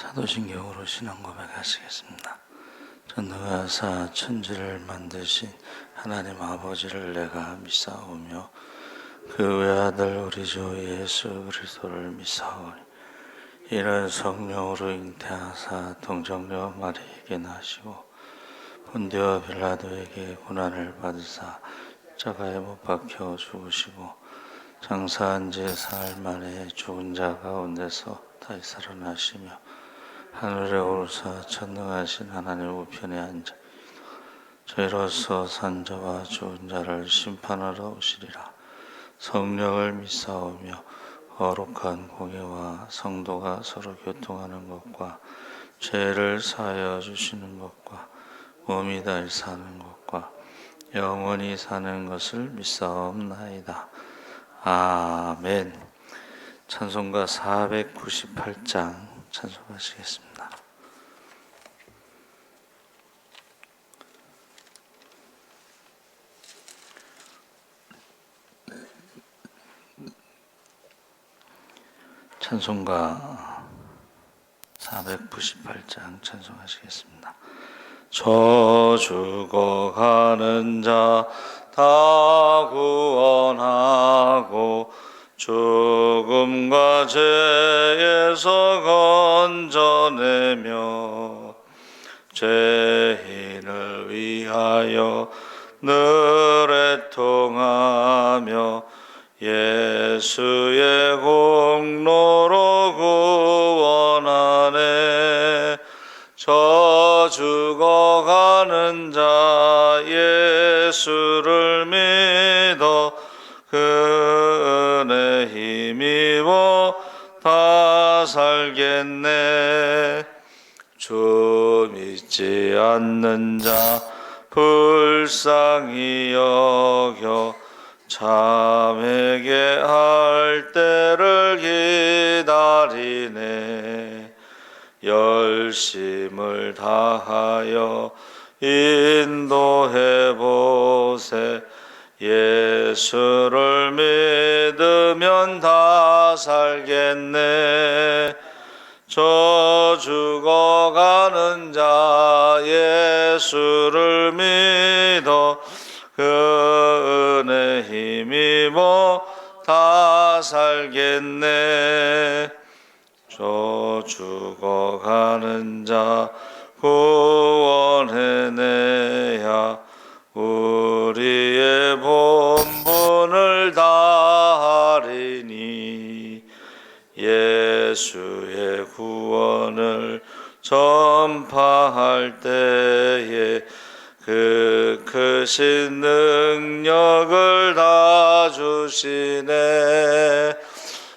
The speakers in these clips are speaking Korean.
사도신경으로 신앙 고백하시겠습니다. 전능하사 천지를 만드신 하나님 아버지를 내가 믿사오며 그 외아들 우리 주 예수 그리스도를 믿사오니 이는 성령으로 잉태하사 동정녀 마리에게 나시고 본디오 빌라도에게 고난을 받으사 십자가에 못 박혀 죽으시고 장사한 지 사흘 만에 죽은 자 가운데서 다시 살아나시며 하늘에 오르사 전능하신 하나님 우편에 앉아 저희로서 산 자와 죽은 자를 심판하러 오시리라. 성령을 믿사오며 거룩한 공예와 성도가 서로 교통하는 것과 죄를 사하여 주시는 것과 몸이 다시 사는 것과 영원히 사는 것을 믿사옵나이다. 아멘. 찬송가 498장 찬송하시겠습니다. 찬송가 498장 찬송하시겠습니다. 저 죽어가는 자 다 구원하고 죽음과 죄에서 건져내며 죄인을 위하여 늘 애통하며 예수의 공로로 구원하네. 저 죽어가는 자 예수를 믿어 그 은혜 힘입어 다 살겠네. 주 믿지 않는 자 불쌍히 여겨 참에게 할 때를 기다리네. 열심을 다하여 인도해보세. 예수를 믿으면 다 살겠네. 저 죽어가는 자 예수를 믿어 그 은혜 힘입어 다 살겠네. 저 죽어가는 자 구원해내야 우리의 본분을 다하리니. 예수의 구원을 전파할 때에 그 크신 능력을 다 주시네.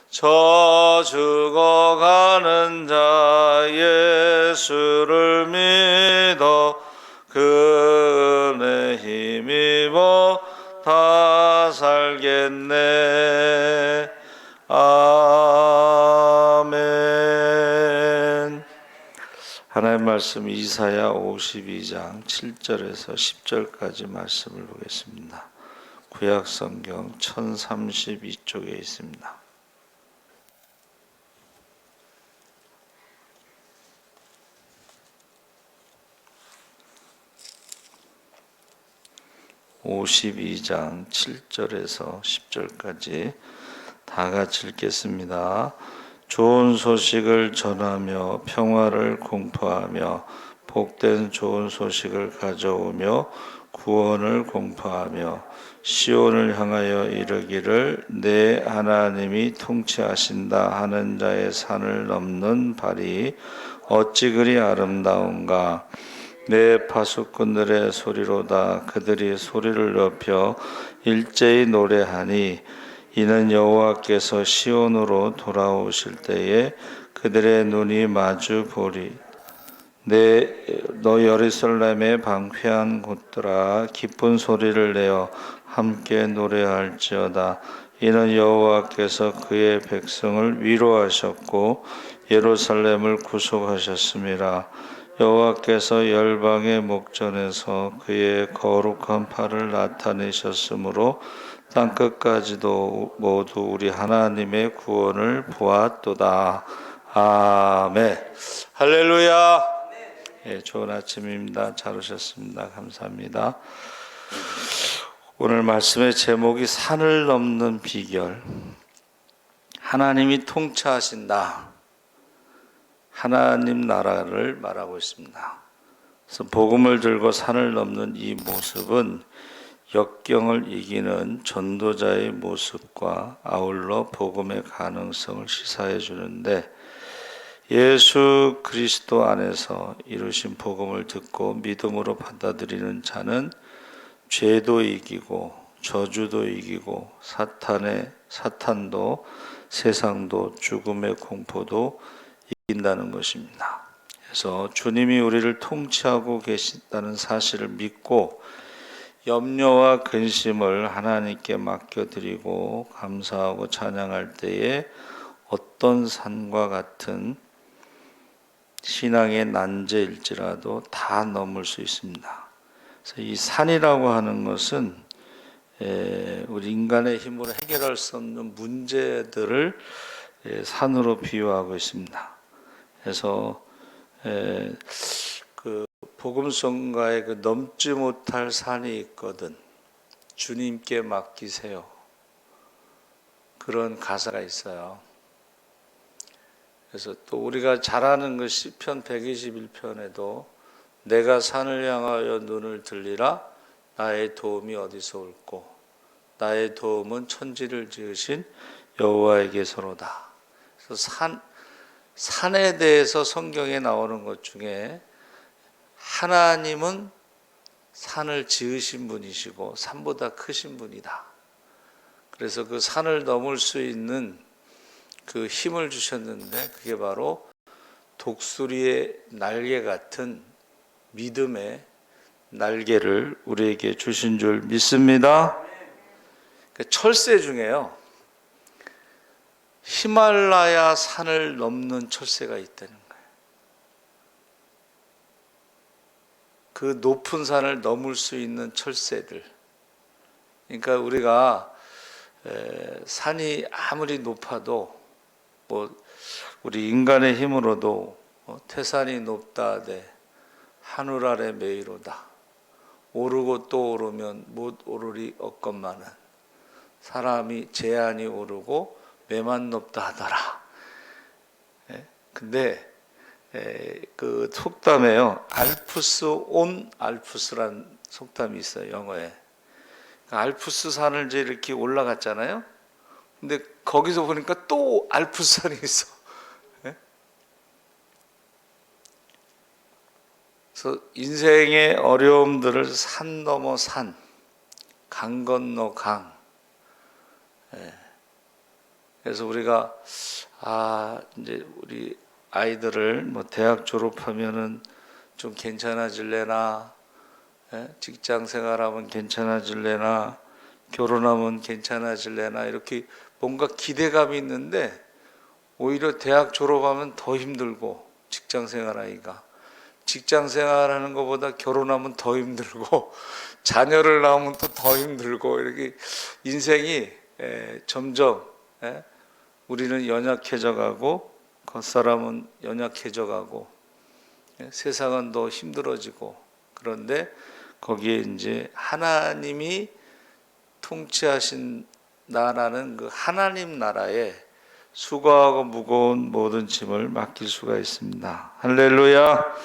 저 죽어가는 자 예수를 믿어 그 은혜 힘입어 다 살겠네. 아멘. 하나님 말씀 이사야 52장 7절에서 10절까지 말씀을 보겠습니다. 구약성경 1032쪽에 있습니다. (52장) 7절에서 10절까지 다 같이 읽겠습니다. 좋은 소식을 전하며 평화를 공포하며 복된 좋은 소식을 가져오며 구원을 공포하며 시온을 향하여 이르기를 내 하나님이 통치하신다 하는 자의 산을 넘는 발이 어찌 그리 아름다운가. 내 파수꾼들의 소리로다. 그들이 소리를 높여 일제히 노래하니 이는 여호와께서 시온으로 돌아오실 때에 그들의 눈이 마주 보리. 너 예루살렘의 방패한 곳들아 기쁜 소리를 내어 함께 노래할지어다. 이는 여호와께서 그의 백성을 위로하셨고 예루살렘을 구속하셨음이라. 여호와께서 열방의 목전에서 그의 거룩한 팔을 나타내셨으므로 땅끝까지도 모두 우리 하나님의 구원을 보았도다. 아멘. 할렐루야. 예, 좋은 아침입니다. 잘 오셨습니다. 감사합니다. 오늘 말씀의 제목이 산을 넘는 비결. 하나님이 통치하신다. 하나님 나라를 말하고 있습니다. 그래서 복음을 들고 산을 넘는 이 모습은 역경을 이기는 전도자의 모습과 아울러 복음의 가능성을 시사해 주는데, 예수 그리스도 안에서 이루신 복음을 듣고 믿음으로 받아들이는 자는 죄도 이기고 저주도 이기고 사탄도 세상도 죽음의 공포도 이긴다는 것입니다. 그래서 주님이 우리를 통치하고 계신다는 사실을 믿고 염려와 근심을 하나님께 맡겨드리고 감사하고 찬양할 때에 어떤 산과 같은 신앙의 난제일지라도 다 넘을 수 있습니다. 그래서 이 산이라고 하는 것은 우리 인간의 힘으로 해결할 수 없는 문제들을 산으로 비유하고 있습니다. 그래서 그 복음성가에 그 넘지 못할 산이 있거든 주님께 맡기세요. 그런 가사가 있어요. 그래서 또 우리가 잘 아는 그 시편 121편에도 내가 산을 향하여 눈을 들리라 나의 도움이 어디서 올꼬 나의 도움은 천지를 지으신 여호와에게서로다. 그래서 산에 대해서 성경에 나오는 것 중에 하나님은 산을 지으신 분이시고 산보다 크신 분이다. 그래서 그 산을 넘을 수 있는 그 힘을 주셨는데 그게 바로 독수리의 날개 같은 믿음의 날개를 우리에게 주신 줄 믿습니다. 철새 중에요, 히말라야 산을 넘는 철새가 있다는 거예요. 그 높은 산을 넘을 수 있는 철새들. 그러니까 우리가 산이 아무리 높아도 우리 인간의 힘으로도 태산이 높다 하되 하늘 아래 메이로다. 오르고 또 오르면 못 오르리 없건만은 사람이 제한이 오르고 매만 높다 하더라. 근데 그 속담에요, 알프스 온 알프스란 속담이 있어요, 영어에. 알프스 산을 이제 이렇게 올라갔잖아요. 근데 거기서 보니까 또 알프스 산이 있어. 그래서 인생의 어려움들을 산 넘어 산, 강 건너 강. 그래서 우리가 이제 우리 아이들을 대학 졸업하면은 좀 괜찮아질래나, 직장 생활하면 괜찮아질래나, 결혼하면 괜찮아질래나, 이렇게 뭔가 기대감이 있는데 오히려 대학 졸업하면 더 힘들고, 직장 생활하기가 직장 생활하는 것보다 결혼하면 더 힘들고, 자녀를 낳으면 또 더 힘들고, 이렇게 인생이 점점 우리는 연약해져 가고 겉사람은 연약해져 가고 세상은 더 힘들어지고, 그런데 거기에 이제 하나님이 통치하신 나라는 그 하나님 나라에 수고하고 무거운 모든 짐을 맡길 수가 있습니다. 할렐루야.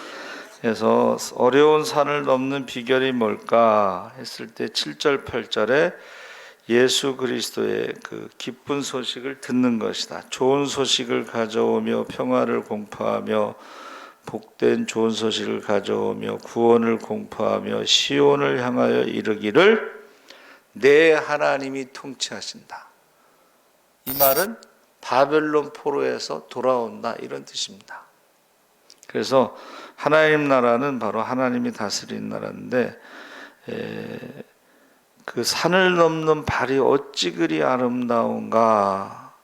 그래서 어려운 산을 넘는 비결이 뭘까 했을 때 7절 8절에 예수 그리스도의 그 기쁜 소식을 듣는 것이다. 좋은 소식을 가져오며 평화를 공포하며 복된 좋은 소식을 가져오며 구원을 공포하며 시온을 향하여 이르기를 내 하나님이 통치하신다. 이 말은 바벨론 포로에서 돌아온다, 이런 뜻입니다. 그래서 하나님 나라는 바로 하나님이 다스리는 나라인데, 그 산을 넘는 발이 어찌 그리 아름다운가.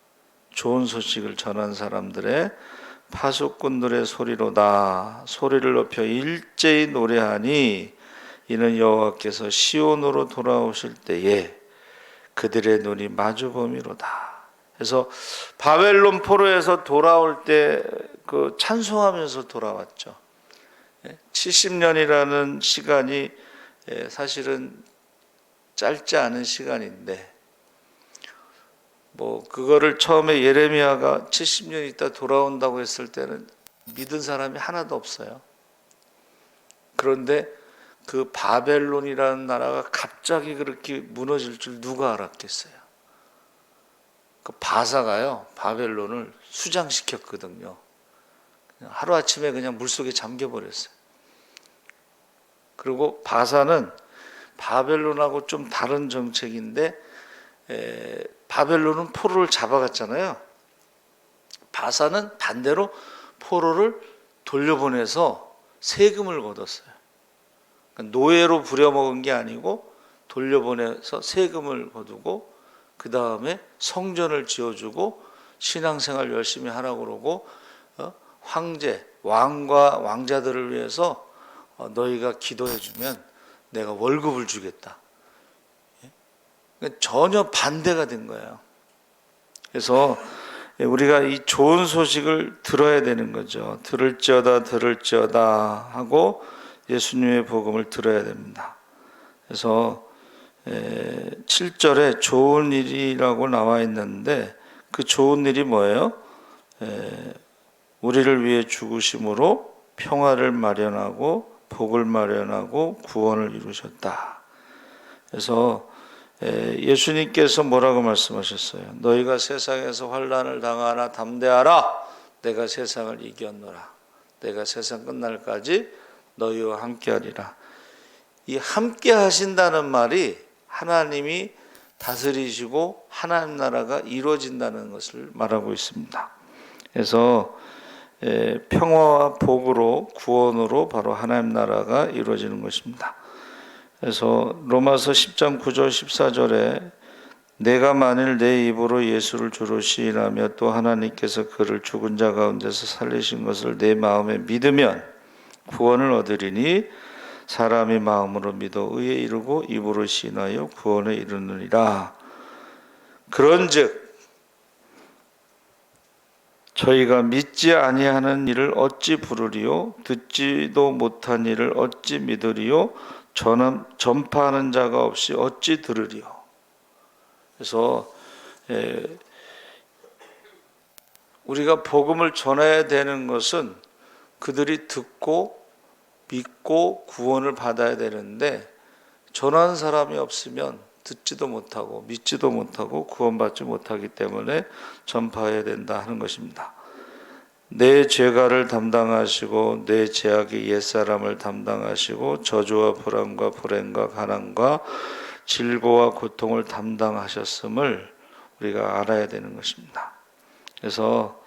좋은 소식을 전한 사람들의 파수꾼들의 소리로다. 소리를 높여 일제히 노래하니 이는 여호와께서 시온으로 돌아오실 때에 그들의 눈이 마주 봄이로다. 그래서 바벨론 포로에서 돌아올 때 그 찬송하면서 돌아왔죠. 70년이라는 시간이 사실은 짧지 않은 시간인데, 뭐 그거를 처음에 예레미야가 70년 있다 돌아온다고 했을 때는 믿은 사람이 하나도 없어요. 그런데 그 바벨론이라는 나라가 갑자기 그렇게 무너질 줄 누가 알았겠어요. 그 바사가요, 바벨론을 수장시켰거든요. 하루아침에 그냥 물속에 잠겨버렸어요. 그리고 바사는 바벨론하고 좀 다른 정책인데, 바벨론은 포로를 잡아갔잖아요. 바사는 반대로 포로를 돌려보내서 세금을 걷었어요. 그러니까 노예로 부려먹은 게 아니고 돌려보내서 세금을 거두고, 그 다음에 성전을 지어주고 신앙생활 열심히 하라고 그러고, 황제, 왕과 왕자들을 위해서 너희가 기도해주면 내가 월급을 주겠다. 전혀 반대가 된 거예요. 그래서 우리가 이 좋은 소식을 들어야 되는 거죠. 들을지어다 하고 예수님의 복음을 들어야 됩니다. 그래서 7절에 좋은 일이라고 나와 있는데, 그 좋은 일이 뭐예요? 우리를 위해 죽으심으로 평화를 마련하고 복을 마련하고 구원을 이루셨다. 그래서 예수님께서 뭐라고 말씀하셨어요? 너희가 세상에서 환난을 당하나 담대하라. 내가 세상을 이겼노라. 내가 세상 끝날까지 너희와 함께하리라. 이 함께 하신다는 말이 하나님이 다스리시고 하나님 나라가 이루어진다는 것을 말하고 있습니다. 그래서 평화와 복으로 구원으로 바로 하나님 나라가 이루어지는 것입니다. 그래서 로마서 10장 9절 14절에 내가 만일 내 입으로 예수를 주로 시인하며 또 하나님께서 그를 죽은 자 가운데서 살리신 것을 내 마음에 믿으면 구원을 얻으리니 사람이 마음으로 믿어 의에 이르고 입으로 시인하여 구원에 이르느니라. 그런즉 저희가 믿지 아니하는 일을 어찌 부르리요? 듣지도 못한 일을 어찌 믿으리요? 전파하는 자가 없이 어찌 들으리요? 그래서 우리가 복음을 전해야 되는 것은 그들이 듣고 믿고 구원을 받아야 되는데, 전하는 사람이 없으면 듣지도 못하고 믿지도 못하고 구원받지 못하기 때문에 전파해야 된다 하는 것입니다. 내 죄가를 담당하시고 내 죄악의 옛사람을 담당하시고 저주와 불안과 불행과 가난과 질고와 고통을 담당하셨음을 우리가 알아야 되는 것입니다. 그래서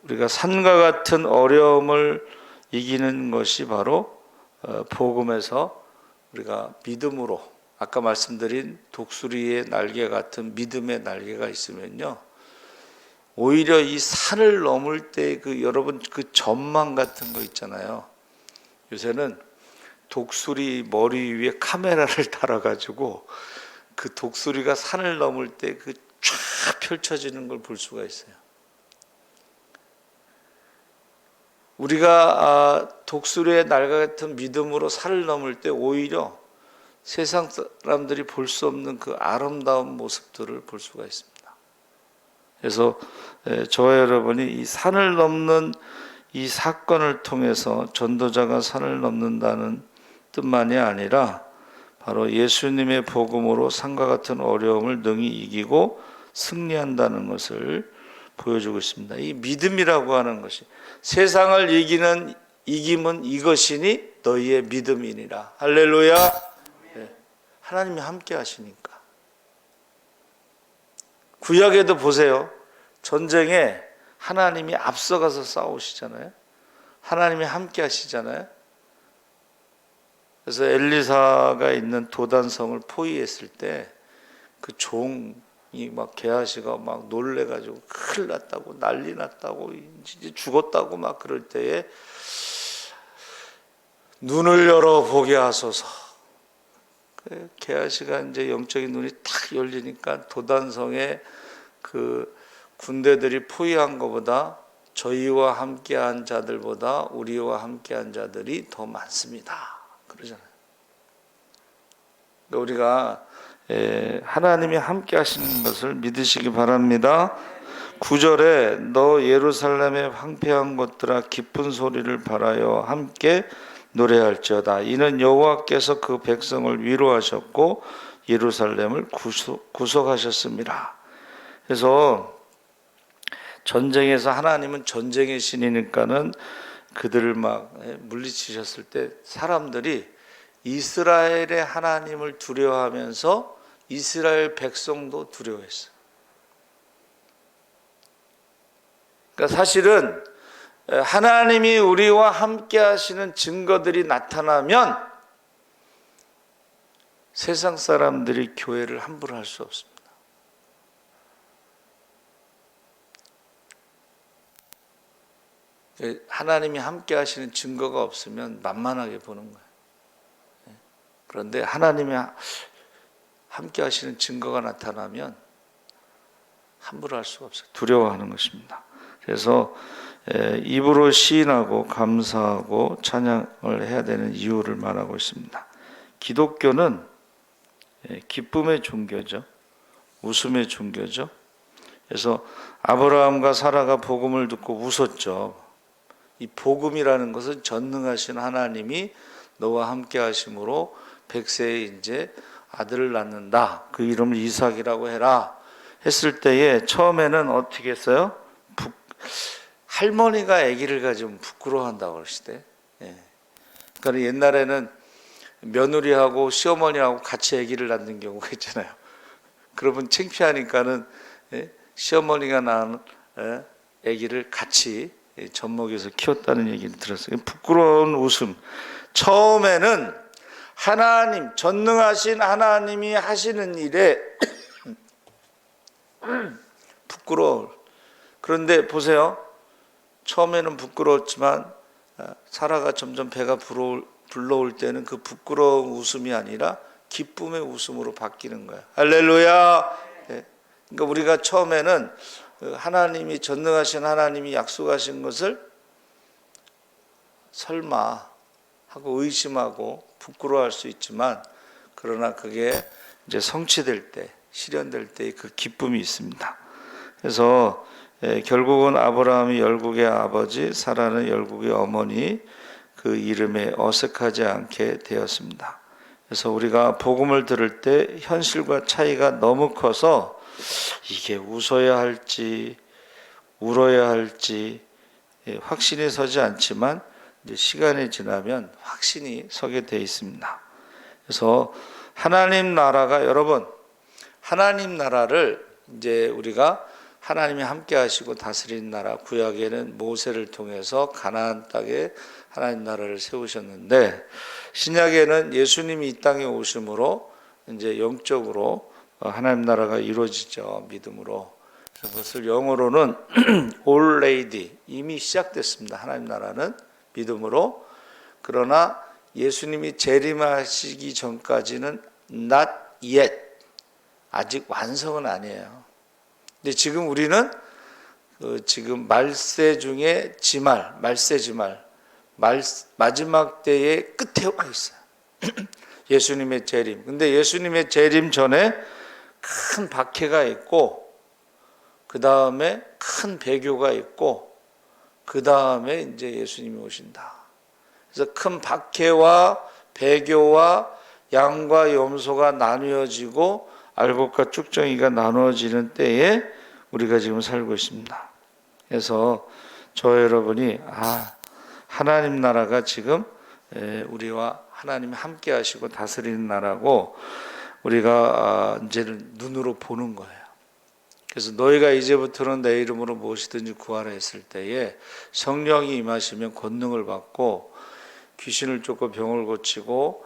우리가 산과 같은 어려움을 이기는 것이 바로 복음에서 우리가 믿음으로, 아까 말씀드린 독수리의 날개 같은 믿음의 날개가 있으면요, 오히려 이 산을 넘을 때 여러분 그 전망 같은 거 있잖아요. 요새는 독수리 머리 위에 카메라를 달아가지고 그 독수리가 산을 넘을 때 그 쫙 펼쳐지는 걸 볼 수가 있어요. 우리가 독수리의 날개 같은 믿음으로 산을 넘을 때 오히려 세상 사람들이 볼 수 없는 그 아름다운 모습들을 볼 수가 있습니다. 그래서 저와 여러분이 이 산을 넘는 이 사건을 통해서 전도자가 산을 넘는다는 뜻만이 아니라 바로 예수님의 복음으로 산과 같은 어려움을 능히 이기고 승리한다는 것을 보여주고 있습니다. 이 믿음이라고 하는 것이, 세상을 이기는 이김은 이것이니 너희의 믿음이니라. 할렐루야. 하나님이 함께 하시니까. 구약에도 보세요. 전쟁에 하나님이 앞서가서 싸우시잖아요. 하나님이 함께 하시잖아요. 그래서 엘리사가 있는 도단성을 포위했을 때 그 종이 막 게하시가 막 놀래가지고 큰일 났다고, 난리 났다고, 이제 죽었다고 막 그럴 때에 눈을 열어 보게 하소서. 게하시가 이제 영적인 눈이 탁 열리니까 도단성에 그 군대들이 포위한 것보다 저희와 함께한 자들보다 우리와 함께한 자들이 더 많습니다. 그러잖아요. 그러니까 우리가 하나님이 함께 하시는 것을 믿으시기 바랍니다. 9절에 너 예루살렘의 황폐한 곳들아 기쁜 소리를 발하여 함께 노래할지어다. 이는 여호와께서 그 백성을 위로하셨고 예루살렘을 구속하셨습니다. 그래서 전쟁에서 하나님은 전쟁의 신이니까는 그들을 막 물리치셨을 때 사람들이 이스라엘의 하나님을 두려워하면서 이스라엘 백성도 두려워했어요. 그러니까 사실은 하나님이 우리와 함께 하시는 증거들이 나타나면 세상 사람들이 교회를 함부로 할 수 없습니다. 하나님이 함께 하시는 증거가 없으면 만만하게 보는 거예요. 그런데 하나님이 함께 하시는 증거가 나타나면 함부로 할 수가 없어요. 두려워하는 것입니다. 그래서 입으로 시인하고 감사하고 찬양을 해야 되는 이유를 말하고 있습니다. 기독교는 기쁨의 종교죠. 웃음의 종교죠. 그래서 아브라함과 사라가 복음을 듣고 웃었죠. 이 복음이라는 것은 전능하신 하나님이 너와 함께 하심으로 100세에 이제 아들을 낳는다. 그 이름을 이삭이라고 해라. 했을 때에 처음에는 어떻게 했어요? 할머니가 아기를 가지면 부끄러워한다고 그러시대. 그러니까 옛날에는 며느리하고 시어머니하고 같이 아기를 낳는 경우가 있잖아요. 그러면 창피하니까는 시어머니가 낳은 아기를 같이 젖먹여서 키웠다는 얘기를 들었어요. 부끄러운 웃음. 처음에는 하나님, 전능하신 하나님이 하시는 일에 부끄러워. 그런데 보세요. 처음에는 부끄러웠지만 사라가 점점 배가 불러올 때는 그 부끄러운 웃음이 아니라 기쁨의 웃음으로 바뀌는 거예요. 할렐루야. 그러니까 우리가 처음에는 하나님이 전능하신 하나님이 약속하신 것을 설마 하고 의심하고 부끄러워할 수 있지만 그러나 그게 이제 성취될 때, 실현될 때의 그 기쁨이 있습니다. 그래서 결국은 아브라함이 열국의 아버지, 사라는 열국의 어머니, 그 이름에 어색하지 않게 되었습니다. 그래서 우리가 복음을 들을 때 현실과 차이가 너무 커서 이게 웃어야 할지 울어야 할지 확신이 서지 않지만 이제 시간이 지나면 확신이 서게 되어 있습니다. 그래서 하나님 나라가 여러분 하나님 나라를 이제 우리가 하나님이 함께 하시고 다스리는 나라, 구약에는 모세를 통해서 가나안 땅에 하나님 나라를 세우셨는데 신약에는 예수님이 이 땅에 오심으로 이제 영적으로 하나님 나라가 이루어지죠. 믿음으로. 그것을 영어로는 already 이미 시작됐습니다. 하나님 나라는 믿음으로. 그러나 예수님이 재림하시기 전까지는 not yet 아직 완성은 아니에요. 근데 지금 우리는 지금 말세 중에 말세 지말 마지막 때의 끝에 와 있어요. 예수님의 재림. 근데 예수님의 재림 전에 큰 박해가 있고 그 다음에 큰 배교가 있고 그 다음에 이제 예수님이 오신다. 그래서 큰 박해와 배교와 양과 염소가 나누어지고 알곡과 쭉정이가 나누어지는 때에 우리가 지금 살고 있습니다. 그래서 저 여러분이 하나님 나라가 지금 우리와 하나님이 함께 하시고 다스리는 나라고 우리가 이제는 눈으로 보는 거예요. 그래서 너희가 이제부터는 내 이름으로 무엇이든지 구하라 했을 때에 성령이 임하시면 권능을 받고 귀신을 쫓고 병을 고치고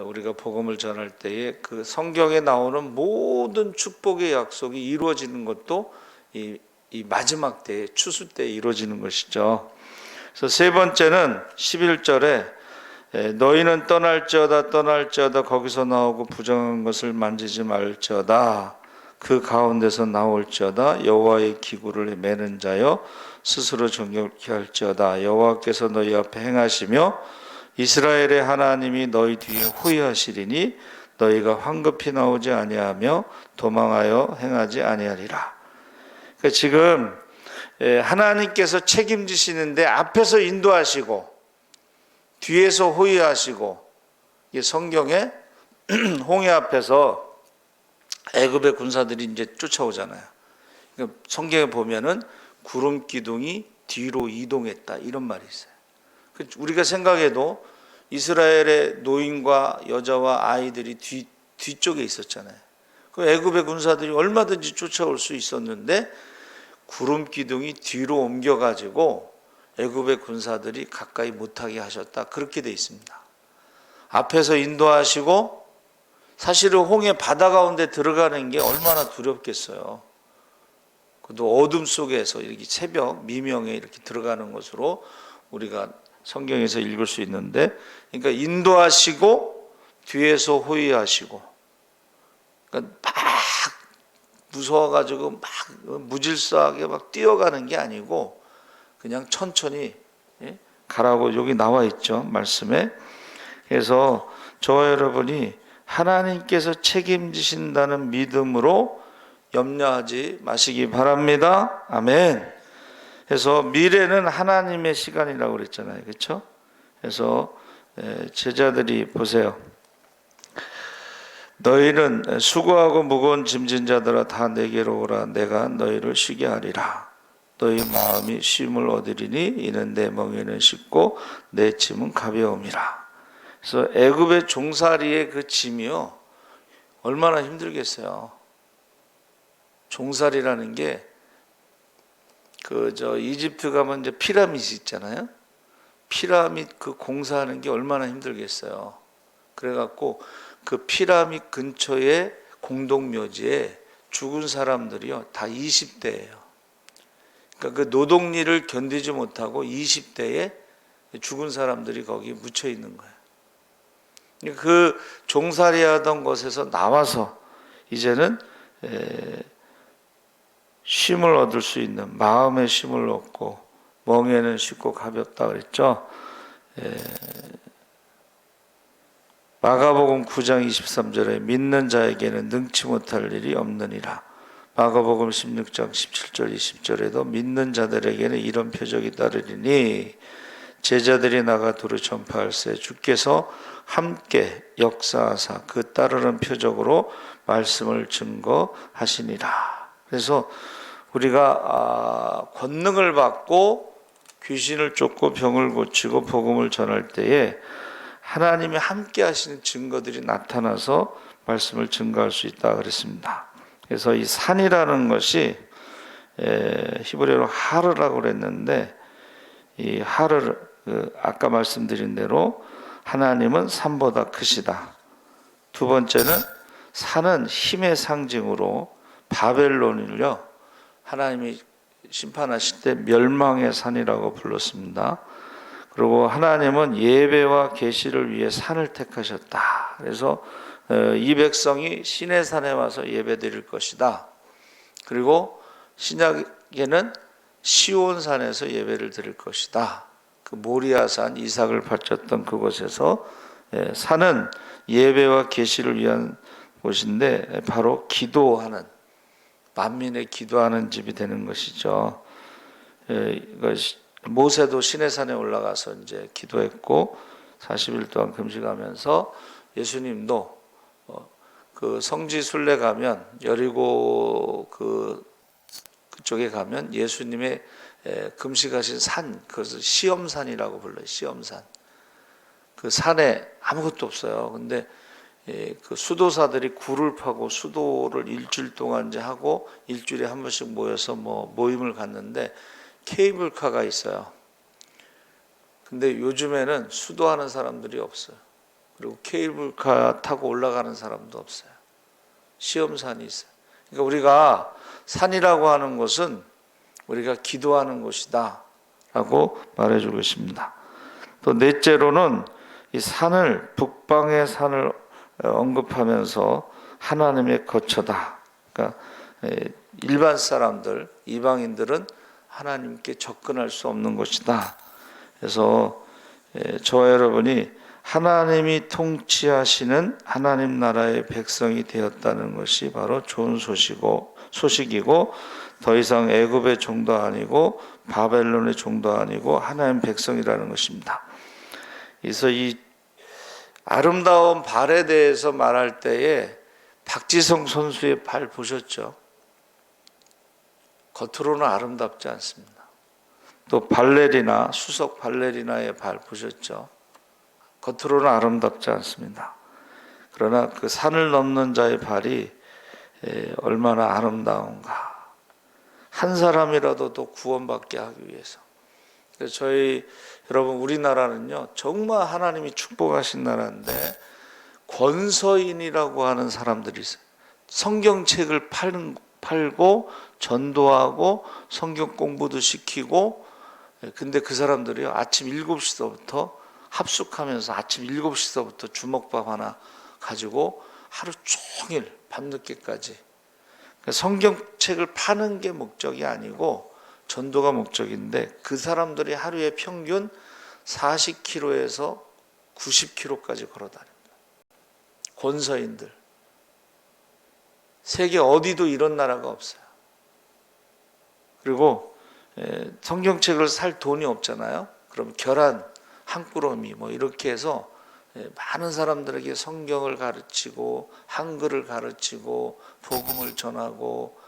우리가 복음을 전할 때에 그 성경에 나오는 모든 축복의 약속이 이루어지는 것도 이 마지막 때에 추수 때에 이루어지는 것이죠. 그래서 세 번째는 11절에 너희는 떠날지어다 거기서 나오고 부정한 것을 만지지 말지어다. 그 가운데서 나올지어다. 여호와의 기구를 매는 자여 스스로 정결케 할지어다. 여호와께서 너희 앞에 행하시며 이스라엘의 하나님이 너희 뒤에 호위하시리니 너희가 황급히 나오지 아니하며 도망하여 행하지 아니하리라. 그러니까 지금 하나님께서 책임지시는데 앞에서 인도하시고 뒤에서 호위하시고, 이게 성경에 홍해 앞에서 애굽의 군사들이 이제 쫓아오잖아요. 그러니까 성경에 보면은 구름 기둥이 뒤로 이동했다 이런 말이 있어요. 우리가 생각해도 이스라엘의 노인과 여자와 아이들이 뒤쪽에 있었잖아요. 그 애굽의 군사들이 얼마든지 쫓아올 수 있었는데 구름 기둥이 뒤로 옮겨가지고 애굽의 군사들이 가까이 못하게 하셨다. 그렇게 돼 있습니다. 앞에서 인도하시고, 사실은 홍해 바다 가운데 들어가는 게 얼마나 두렵겠어요. 그것도 어둠 속에서 이렇게 새벽 미명에 이렇게 들어가는 것으로 우리가 성경에서 읽을 수 있는데, 그러니까 인도하시고 뒤에서 호위하시고, 그러니까 막 무서워가지고 막 무질서하게 막 뛰어가는 게 아니고 그냥 천천히 가라고 여기 나와 있죠, 말씀에. 그래서 저와 여러분이 하나님께서 책임지신다는 믿음으로 염려하지 마시기 바랍니다. 아멘. 그래서 미래는 하나님의 시간이라고 그랬잖아요, 그렇죠? 그래서 제자들이 보세요. 너희는 수고하고 무거운 짐진 자들아 다 내게로 오라. 내가 너희를 쉬게 하리라. 너희 마음이 쉼을 얻으리니 이는 내 멍에는 쉽고 내 짐은 가벼움이라. 그래서 애굽의 종살이의 그 짐이요, 얼마나 힘들겠어요. 종살이라는 게 이집트 가면 이제 피라미드 있잖아요. 피라미드 그 공사하는 게 얼마나 힘들겠어요. 그래갖고 그 피라미드 근처에 공동묘지에 죽은 사람들이요 다 20대예요. 그러니까 그 노동일을 견디지 못하고 20대에 죽은 사람들이 거기 묻혀 있는 거예요. 그 종살이하던 곳에서 나와서 이제는 쉼을 얻을 수 있는, 마음의 쉼을 얻고 멍에는 쉽고 가볍다 그랬죠. 마가복음 9장 23절에 믿는 자에게는 능치 못할 일이 없느니라. 마가복음 16장 17절 20절에도 믿는 자들에게는 이런 표적이 따르리니 제자들이 나가 두루 전파할세 주께서 함께 역사하사 그 따르는 표적으로 말씀을 증거하시니라. 그래서 우리가 권능을 받고 귀신을 쫓고 병을 고치고 복음을 전할 때에 하나님이 함께 하시는 증거들이 나타나서 말씀을 증거할 수 있다 그랬습니다. 그래서 이 산이라는 것이 히브리어로 하르라고 그랬는데, 이 하르, 아까 말씀드린 대로 하나님은 산보다 크시다. 두 번째는 산은 힘의 상징으로 바벨론을요 하나님이 심판하실 때 멸망의 산이라고 불렀습니다. 그리고 하나님은 예배와 계시를 위해 산을 택하셨다. 그래서 이 백성이 시내 산에 와서 예배드릴 것이다. 그리고 신약에는 시온산에서 예배를 드릴 것이다. 그 모리아산, 이삭을 바쳤던 그곳에서, 산은 예배와 계시를 위한 곳인데 바로 기도하는, 만민의 기도하는 집이 되는 것이죠. 모세도 시내산에 올라가서 이제 기도했고 40일 동안 금식하면서, 예수님도 그 성지 순례 가면 여리고 그쪽에 가면 예수님의 금식하신 산, 그것을 시험산이라고 불러요. 시험산. 그 산에 아무것도 없어요. 근데 그 수도사들이 굴을 파고 수도를 일주일 동안 이제 하고 일주일에 한 번씩 모여서 모임을 갖는데 케이블카가 있어요. 근데 요즘에는 수도하는 사람들이 없어요. 그리고 케이블카 타고 올라가는 사람도 없어요. 시험산이 있어요. 그러니까 우리가 산이라고 하는 것은 우리가 기도하는 곳이다 라고 말해주고 있습니다. 또 넷째로는 이 산을, 북방의 산을 언급하면서 하나님의 거처다, 그러니까 일반 사람들, 이방인들은 하나님께 접근할 수 없는 것이다. 그래서 저와 여러분이 하나님이 통치하시는 하나님 나라의 백성이 되었다는 것이 바로 좋은 소식이고 더 이상 애굽의 종도 아니고 바벨론의 종도 아니고 하나님 백성이라는 것입니다. 그래서 이 아름다운 발에 대해서 말할 때에 박지성 선수의 발 보셨죠? 겉으로는 아름답지 않습니다. 또 발레리나, 수석 발레리나의 발 보셨죠? 겉으로는 아름답지 않습니다. 그러나 그 산을 넘는 자의 발이 얼마나 아름다운가. 한 사람이라도 더 구원받게 하기 위해서. 저희 여러분 우리나라는요 정말 하나님이 축복하신 나라인데 권서인이라고 하는 사람들이 있어요. 성경책을 팔고 전도하고 성경 공부도 시키고, 근데 그 사람들이요 아침 7시서부터 합숙하면서 아침 7시서부터 주먹밥 하나 가지고 하루 종일 밤늦게까지 성경책을 파는 게 목적이 아니고 전도가 목적인데, 그 사람들이 하루에 평균 40km에서 90km까지 걸어다닙니다. 권서인들. 세계 어디도 이런 나라가 없어요. 그리고 성경책을 살 돈이 없잖아요. 그럼 결한 한 꾸러미 뭐 이렇게 해서 많은 사람들에게 성경을 가르치고 한글을 가르치고 복음을 전하고,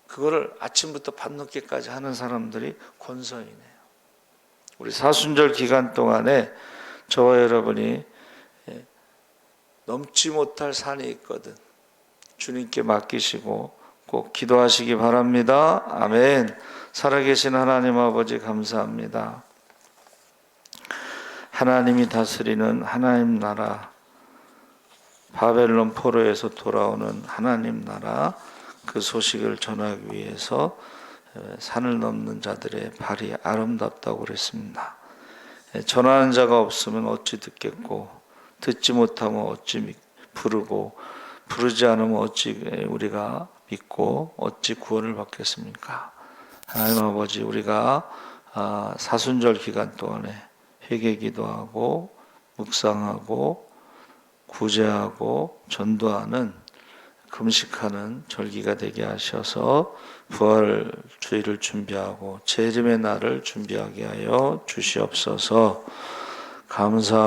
그거를 아침부터 밤늦게까지 하는 사람들이 권서인이에요. 우리 사순절 기간 동안에 저와 여러분이 넘지 못할 산이 있거든. 주님께 맡기시고 꼭 기도하시기 바랍니다. 아멘. 살아계신 하나님 아버지 감사합니다. 하나님이 다스리는 하나님 나라, 바벨론 포로에서 돌아오는 하나님 나라, 그 소식을 전하기 위해서 산을 넘는 자들의 발이 아름답다고 그랬습니다. 전하는 자가 없으면 어찌 듣겠고, 듣지 못하면 어찌 부르고, 부르지 않으면 어찌 우리가 믿고 어찌 구원을 받겠습니까? 하나님 아버지, 우리가 사순절 기간 동안에 회개 기도하고 묵상하고 구제하고 전도하는, 금식하는 절기가 되게 하셔서 부활 주일을 준비하고 재림의 날을 준비하게 하여 주시옵소서. 감사